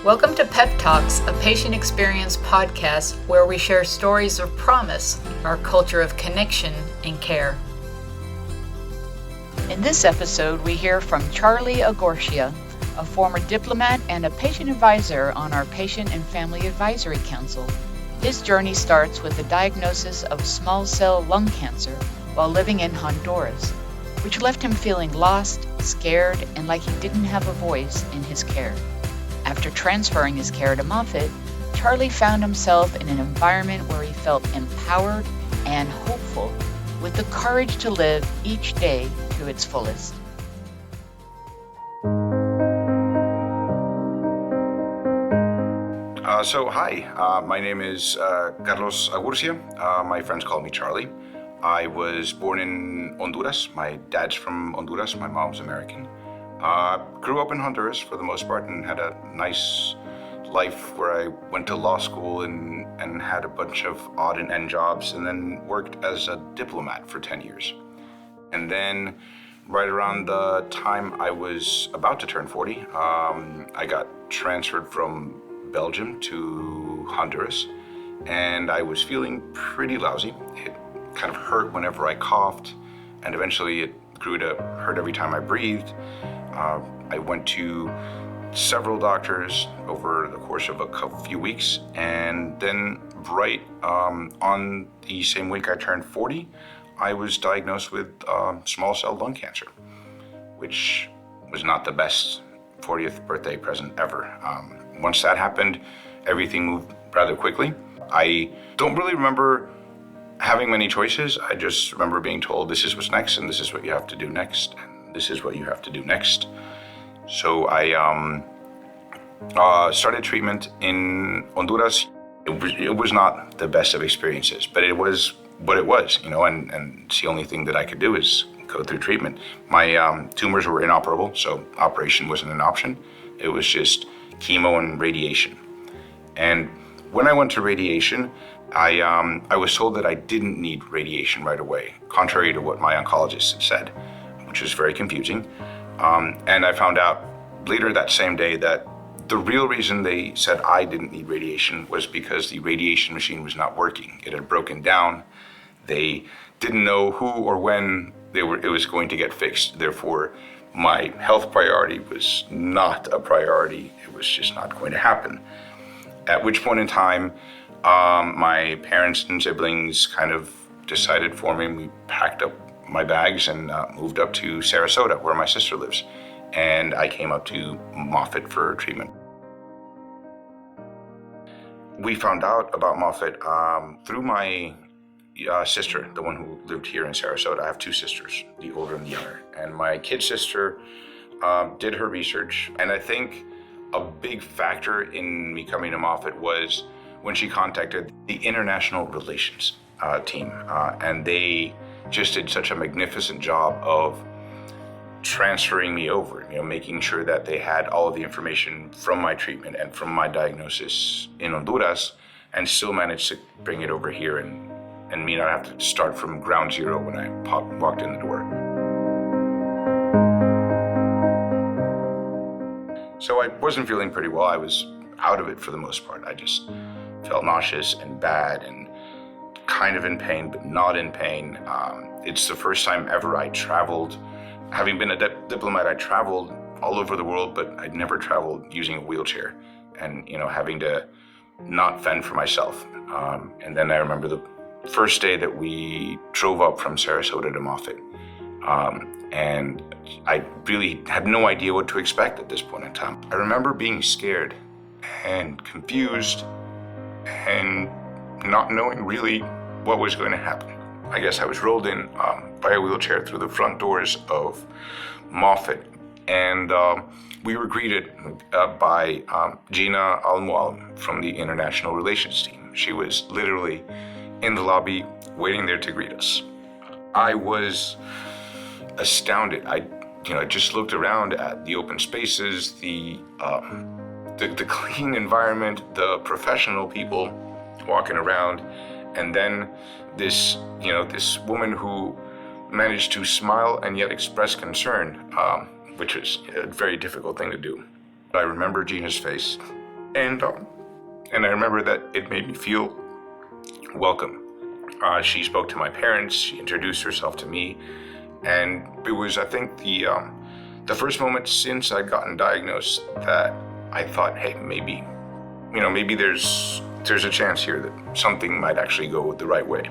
Welcome to Pep Talks, a patient experience podcast where we share stories of promise, our culture of connection and care. In this episode, we hear from Charlie Agurcia, a former diplomat and a patient advisor on our Patient and Family Advisory Council. His journey starts with the diagnosis of small cell lung cancer while living in Honduras, which left him feeling lost, scared, and like he didn't have a voice in his care. After transferring his care to Moffitt, Charlie found himself in an environment where he felt empowered and hopeful, with the courage to live each day to its fullest. Hi, my name is Carlos Agurcia. My friends call me Charlie. I was born in Honduras. My dad's from Honduras, my mom's American. Grew up in Honduras for the most part and had a nice life where I went to law school and had a bunch of odd and end jobs, and then worked as a diplomat for 10 years. And then right around the time I was about to turn 40, I got transferred from Belgium to Honduras, and I was feeling pretty lousy. It kind of hurt whenever I coughed, and eventually it grew to hurt every time I breathed. I went to several doctors over the course of a few weeks, and then right on the same week I turned 40, I was diagnosed with small cell lung cancer, which was not the best 40th birthday present ever. Once that happened, everything moved rather quickly. I don't really remember having many choices. I just remember being told this is what's next, and this is what you have to do next, and this is what you have to do next. So I started treatment in Honduras. It was not the best of experiences, but it was what it was, and it's the only thing that I could do is go through treatment. My tumors were inoperable, so operation wasn't an option. It was just chemo and radiation. And when I went to radiation, I was told that I didn't need radiation right away, contrary to what my oncologist had said, which was very confusing. And I found out later that same day that the real reason they said I didn't need radiation was because the radiation machine was not working. It had broken down. They didn't know who or when it was going to get fixed. Therefore, my health priority was not a priority. It was just not going to happen. At which point in time, my parents and siblings kind of decided for me, and we packed up my bags and moved up to Sarasota, where my sister lives. And I came up to Moffitt for treatment. We found out about Moffitt through my sister, the one who lived here in Sarasota. I have two sisters, the older and the younger. And my kid sister did her research. And I think a big factor in me coming to Moffitt was when she contacted the international relations team. And they just did such a magnificent job of transferring me over, making sure that they had all of the information from my treatment and from my diagnosis in Honduras, and still managed to bring it over here and me not have to start from ground zero when I walked in the door. So I wasn't feeling pretty well. I was out of it for the most part. I just felt nauseous and bad and kind of in pain, but not in pain. It's the first time ever I traveled. Having been a diplomat, I traveled all over the world, but I'd never traveled using a wheelchair and, having to not fend for myself. And then I remember the first day that we drove up from Sarasota to Moffitt. And I really had no idea what to expect at this point in time. I remember being scared and confused and not knowing really what was going to happen. I guess I was rolled in by a wheelchair through the front doors of Moffitt, and we were greeted by Gina Almual from the International Relations team. She was literally in the lobby waiting there to greet us. I was astounded. I just looked around at the open spaces, the clean environment, the professional people walking around, and then this woman who managed to smile and yet express concern, which was a very difficult thing to do. I remember Gina's face, And I remember that it made me feel welcome. She spoke to my parents, she introduced herself to me, and it was, I think, the first moment since I'd gotten diagnosed that I thought, hey, maybe there's a chance here that something might actually go the right way.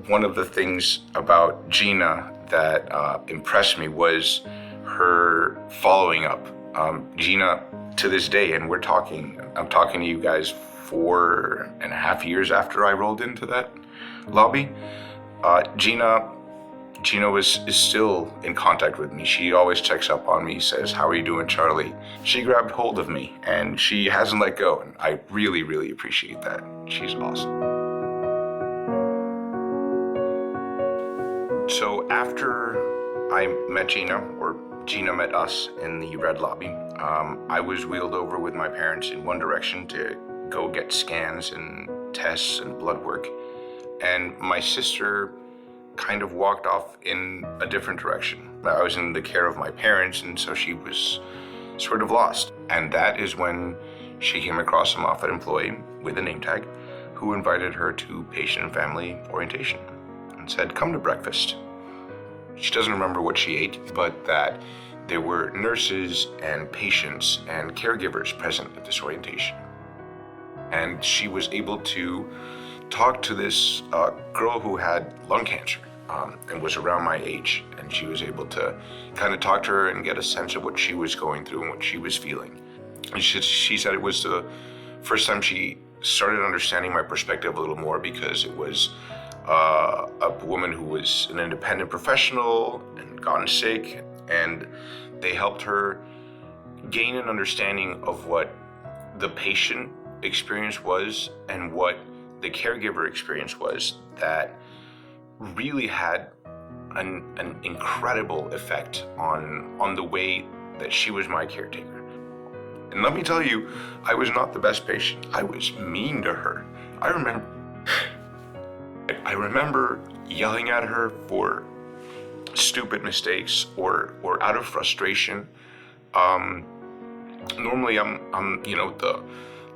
One of the things about Gina that impressed me was her following up. Gina, to this day, and I'm talking to you guys 4.5 years after I rolled into that lobby, Gina is still in contact with me. She always checks up on me, says, "How are you doing, Charlie?" She grabbed hold of me, and she hasn't let go, and I really, really appreciate that. She's awesome. So after I met Gina, or Gina met us in the red lobby, I was wheeled over with my parents in one direction to go get scans and tests and blood work, and my sister kind of walked off in a different direction. I was in the care of my parents, and so she was sort of lost. And that is when she came across a Moffitt employee with a name tag who invited her to patient and family orientation and said, "Come to breakfast." She doesn't remember what she ate, but that there were nurses and patients and caregivers present at this orientation. And she was able to talk to this girl who had lung cancer and was around my age. And she was able to kind of talk to her and get a sense of what she was going through and what she was feeling. And she said it was the first time she started understanding my perspective a little more, because it was a woman who was an independent professional and gotten sick, and they helped her gain an understanding of what the patient experience was and what the caregiver experience was, that really had an incredible effect on the way that she was my caretaker. And let me tell you, I was not the best patient. I was mean to her. I remember yelling at her for stupid mistakes or out of frustration. Normally I'm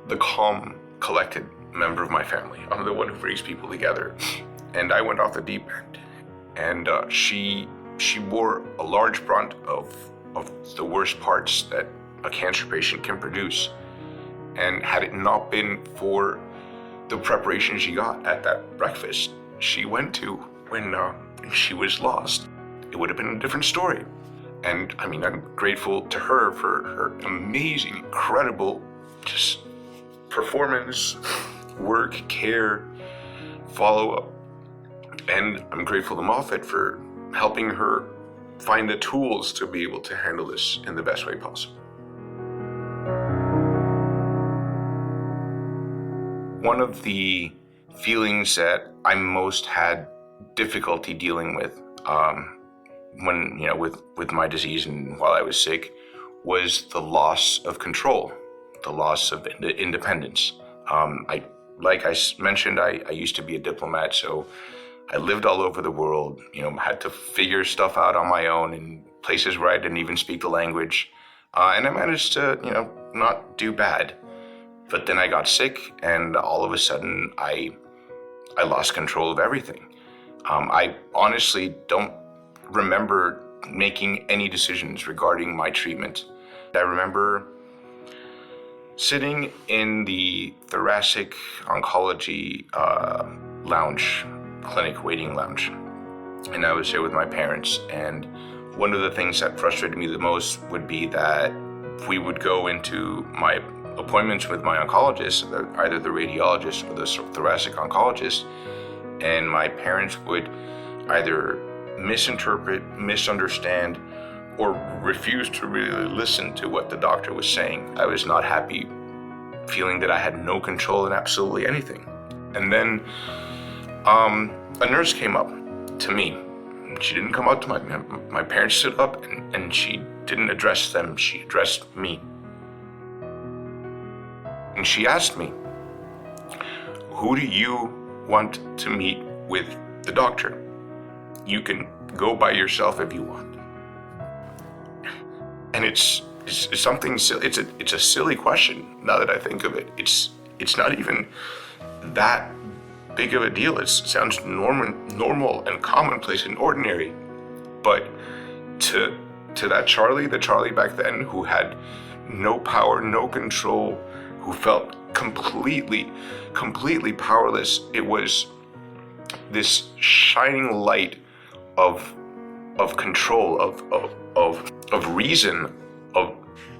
the calm, collected member of my family. I'm the one who brings people together. And I went off the deep end. And she bore a large brunt of the worst parts that a cancer patient can produce. And had it not been for the preparation she got at that breakfast she went to when she was lost, it would have been a different story. And I mean, I'm grateful to her for her amazing, incredible just performance, work, care, follow-up. And I'm grateful to Moffitt for helping her find the tools to be able to handle this in the best way possible. One of the feelings that I most had difficulty dealing with with my disease and while I was sick was the loss of control, the loss of independence. Like I mentioned, I used to be a diplomat, so I lived all over the world, had to figure stuff out on my own in places where I didn't even speak the language. And I managed to, not do bad. But then I got sick, and all of a sudden I lost control of everything. I honestly don't remember making any decisions regarding my treatment. I remember sitting in the thoracic oncology waiting lounge, and I was there with my parents, and one of the things that frustrated me the most would be that we would go into my appointments with my oncologist, either the radiologist or the thoracic oncologist, and my parents would either misinterpret, misunderstand, or refuse to really listen to what the doctor was saying. I was not happy, feeling that I had no control in absolutely anything. And then a nurse came up to me. She didn't come up to my parents stood up, and she didn't address them, she addressed me. And she asked me, "Who do you want to meet with the doctor? You can go by yourself if you want." And it's It's something silly. It's a silly question now that I think of it. It's not even that big of a deal. It sounds normal and commonplace and ordinary. But to that Charlie, the Charlie back then who had no power, no control, who felt completely powerless, it was this shining light of control, of reason, of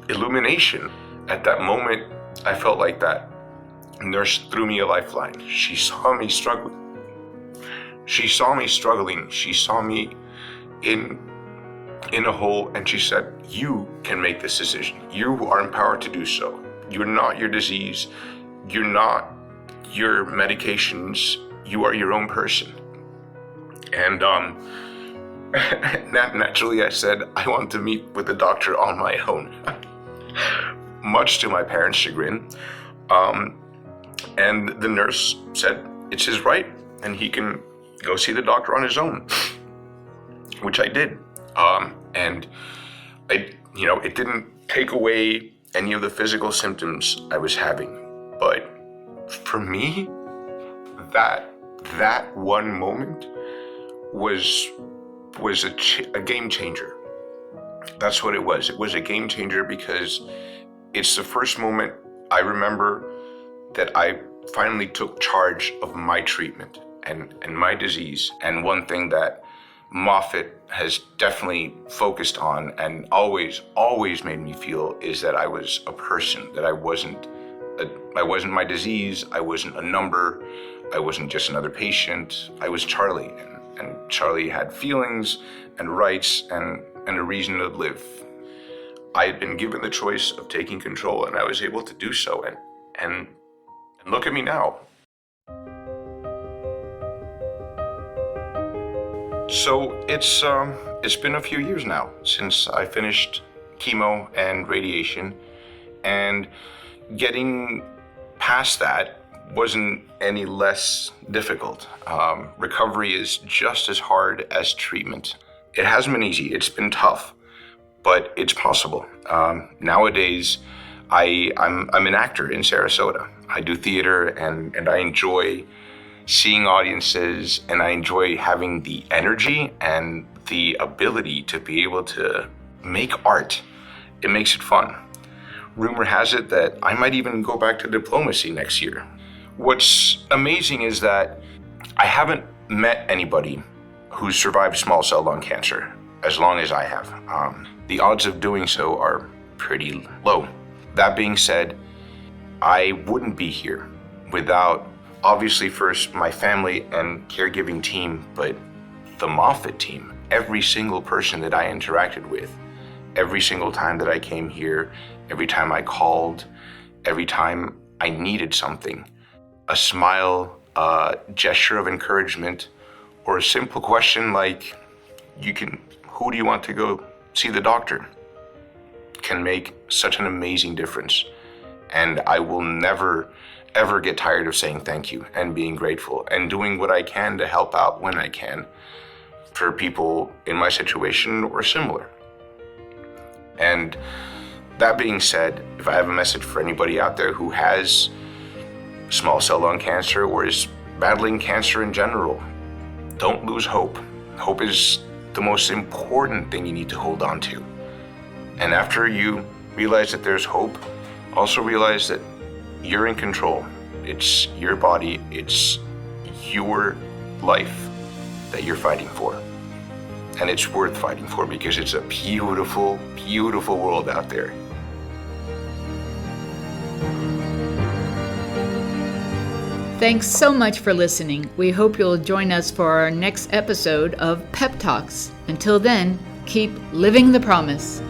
illumination. At that moment, I felt like that nurse threw me a lifeline. She saw me struggling. She saw me in a hole, and she said, "You can make this decision. You are empowered to do so. You're not your disease. You're not your medications. You are your own person." And naturally I said, I want to meet with the doctor on my own, much to my parents' chagrin. And the nurse said it's his right and he can go see the doctor on his own, which I did. And it didn't take away any of the physical symptoms I was having. But for me, that one moment was a game changer. That's what it was. It was a game changer because it's the first moment I remember that I finally took charge of my treatment and my disease. And one thing that Moffitt has definitely focused on and always made me feel is that I was a person, that I wasn't my disease, I wasn't a number, I wasn't just another patient, I was Charlie. And Charlie had feelings and rights and a reason to live. I had been given the choice of taking control, and I was able to do so. And look at me now. So it's been a few years now since I finished chemo and radiation, and getting past that wasn't any less difficult. Recovery is just as hard as treatment. It hasn't been easy. It's been tough, but it's possible. Nowadays, I'm an actor in Sarasota. I do theater, and I enjoy seeing audiences, and I enjoy having the energy and the ability to be able to make art. It makes it fun. Rumor has it that I might even go back to diplomacy next year. What's amazing is that I haven't met anybody who's survived small cell lung cancer as long as I have. The odds of doing so are pretty low. That being said, I wouldn't be here without, obviously, first my family and caregiving team, but the Moffitt team. Every single person that I interacted with, every single time that I came here, every time I called, every time I needed something, a smile, a gesture of encouragement, or a simple question like, who do you want to go see the doctor, can make such an amazing difference. And I will never, ever get tired of saying thank you and being grateful and doing what I can to help out when I can for people in my situation or similar. And that being said, if I have a message for anybody out there who has small cell lung cancer or is battling cancer in general, don't lose hope. Hope is the most important thing you need to hold on to. And after you realize that there's hope, also realize that you're in control. It's your body, it's your life that you're fighting for. And it's worth fighting for because it's a beautiful, beautiful world out there. Thanks so much for listening. We hope you'll join us for our next episode of Pep Talks. Until then, keep living the promise.